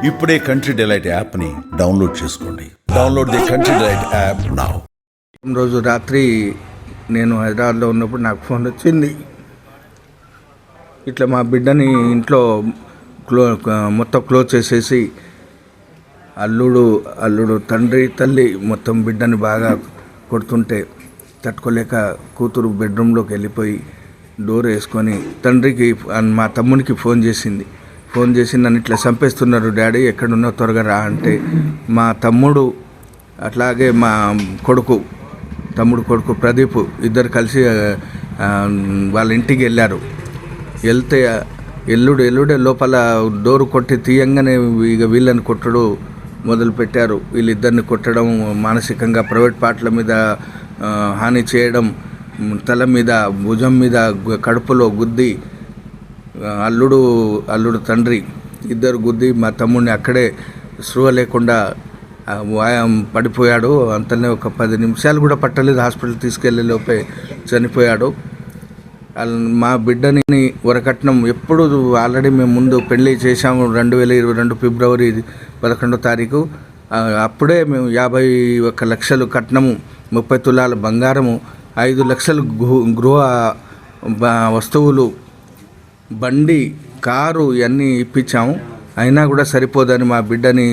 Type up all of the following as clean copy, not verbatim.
ఇప్పుడే country delight యాప్ని download చేసుకోండి. Download the country delight app now. రోజు రాత్రి నేను హైదరాబాద్లో ఉన్నప్పుడు నాకు ఫోన్ వచ్చింది. ఇట్లా మా బిడ్డని ఇంట్లో మొత్తం క్లోజ్ చేసేసి అల్లుడు తండ్రి తల్లి మొత్తం బిడ్డని బాగా కొడుతుంటే తట్టుకోలేక కూతురు బెడ్రూమ్లోకి వెళ్ళిపోయి డోర్ వేసుకొని తండ్రికి మా తమ్మునికి ఫోన్ చేసి నన్ను ఇట్లా చంపేస్తున్నారు డాడీ, ఎక్కడున్నా త్వరగా రా అంటే మా తమ్ముడు అట్లాగే మా తమ్ముడు కొడుకు ప్రదీప్ ఇద్దరు కలిసి వాళ్ళ ఇంటికి వెళ్తే ఎల్లుడే లోపల డోరు కొట్టి తీయంగానే ఇక వీళ్ళని కొట్టడం మొదలుపెట్టారు. వీళ్ళిద్దరిని కొట్టడం, మానసికంగా ప్రైవేట్ పార్ట్ల మీద హాని చేయడం, తల మీద భుజం మీద కడుపులో గుద్ది అల్లుడు తండ్రి ఇద్దరు గుద్ది మా తమ్ముడిని అక్కడే స్పృహ లేకుండా పడిపోయాడు. అంతనే ఒక 10 నిమిషాలు కూడా పట్టలేదు, హాస్పిటల్ తీసుకెళ్లే లోపే చనిపోయాడు. మా బిడ్డని వరకట్నం ఎప్పుడు ఆల్రెడీ మేము ముందు పెళ్ళి చేశాము 2022 ఫిబ్రవరి 11వ తారీఖు. అప్పుడే మేము 51 లక్షలు కట్నము, 30 తులాల బంగారము, 5 లక్షలు గృహ వస్తువులు, బండి, కారు ఇవన్నీ ఇప్పించాము. అయినా కూడా సరిపోదని మా బిడ్డని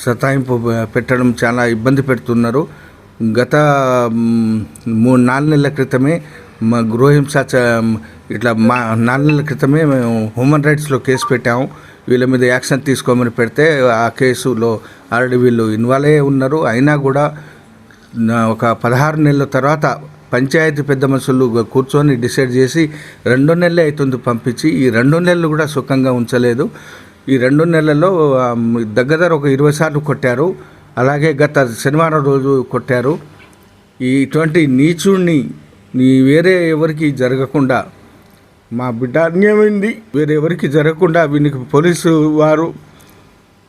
సతాయింపు పెట్టడం చాలా ఇబ్బంది పెడుతున్నారు. గత 3-4 నెలల క్రితమే మా గృహహింస ఇట్లా 4 నెలల క్రితమే మేము హ్యూమన్ రైట్స్లో కేసు పెట్టాము. వీళ్ళ మీద యాక్షన్ తీసుకోమని పెడితే ఆ కేసులో ఆల్రెడీ వీళ్ళు ఇన్వాల్వ్ అయ్యి ఉన్నారు. అయినా కూడా ఒక 16 నెలల తర్వాత పంచాయతీ పెద్ద మనుషులు కూర్చొని డిసైడ్ చేసి 2 నెలలే అవుతుంది పంపించి, ఈ 2 నెలలు కూడా సుఖంగా ఉంచలేదు. ఈ 2 నెలల్లో దగ్గర ఒక 20 సార్లు కొట్టారు. అలాగే గత శనివారం రోజు కొట్టారు. ఇటువంటి నీచుడిని వేరే ఎవరికి జరగకుండా, మా బిడ్డ అన్యాయమైంది, వేరే ఎవరికి జరగకుండా వీళ్ళకి పోలీసు వారు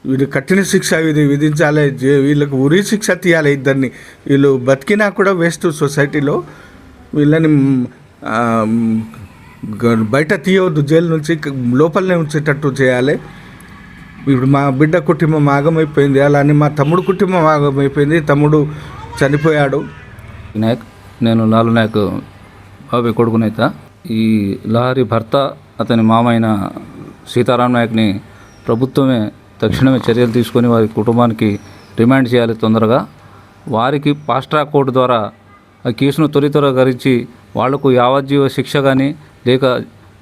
వీళ్ళు కఠిన శిక్ష విధించాలి. వీళ్ళకి ఉరి శిక్ష తీయాలి. ఇద్దరిని వీళ్ళు బతికినా కూడా వేస్ట్ సొసైటీలో. వీళ్ళని బయట తీయవద్దు, జైలు నుంచి లోపలనే ఉంచేటట్టు చేయాలి. ఇప్పుడు మా బిడ్డ కుటుంబం ఆగమైపోయింది, అలానే మా తమ్ముడు కుటుంబం ఆగమైపోయింది. తమ్ముడు చనిపోయాడు. నేను లాలు నాయక్ బాబాయ్ కొడుకునైత. ఈ లహరి భర్త అతని మామైన సీతారాం నాయక్ని ప్రభుత్వమే తక్షణమే చర్యలు తీసుకొని వారి కుటుంబానికి రిమాండ్ చేయాలి తొందరగా. వారికి ఫాస్ట్ ట్రాక్ కోర్టు ద్వారా ఆ కేసును త్వరితగరించి వాళ్లకు యావజ్జీవ శిక్ష కానీ లేక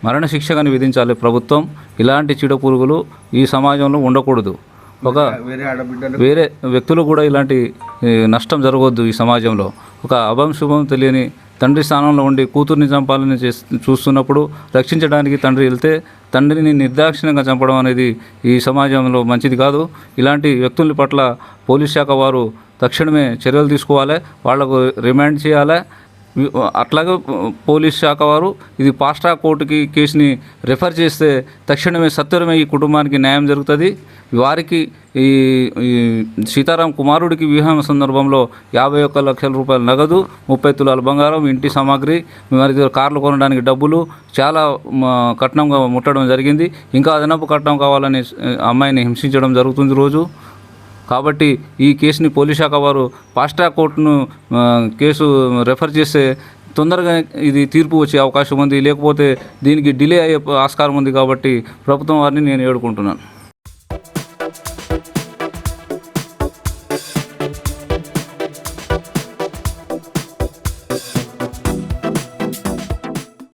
మరణ శిక్ష కానీ విధించాలి ప్రభుత్వం. ఇలాంటి చీడపురుగులు ఈ సమాజంలో ఉండకూడదు. వేరే వ్యక్తులు కూడా ఇలాంటి నష్టం జరగవద్దు ఈ సమాజంలో. ఒక అభం శుభం తెలియని తండ్రి స్థానంలో ఉండి కూతుర్ని చంపాలని చూస్తున్నప్పుడు రక్షించడానికి తండ్రి వెళ్తే తండ్రిని నిర్దాక్షిణ్యంగా చంపడం అనేది ఈ సమాజంలో మంచిది కాదు. ఇలాంటి వ్యక్తుల పట్ల పోలీస్ శాఖ వారు తక్షణమే చర్యలు తీసుకోవాలి, వాళ్లకు రిమాండ్ చేయాలి. అట్లాగే పోలీస్ శాఖ వారు ఇది ఫాస్ట్ ట్రాక్ కోర్టుకి కేసుని రెఫర్ చేస్తే తక్షణమే సత్వరమే ఈ కుటుంబానికి న్యాయం జరుగుతుంది. వారికి ఈ సీతారాం కుమారుడికి వివాహం సందర్భంలో 51 లక్షల రూపాయల నగదు, 30 తులాల బంగారం, ఇంటి సామాగ్రి, మరి కార్లు కొనడానికి డబ్బులు, చాలా కట్నంగా ముట్టడం జరిగింది. ఇంకా అదనపు కట్నం కావాలని అమ్మాయిని హింసించడం జరుగుతుంది రోజు. కాబట్టి ఈ కేసుని పోలీస్ శాఖ వారు ఫాస్ట్ ట్రాక్ కోర్టును కేసు రెఫర్ చేస్తే తొందరగా ఇది తీర్పు వచ్చే అవకాశం ఉంది. లేకపోతే దీనికి డిలే అయ్యే ఆస్కారం ఉంది. కాబట్టి ప్రభుత్వం వారిని నేను వేడుకుంటున్నాను.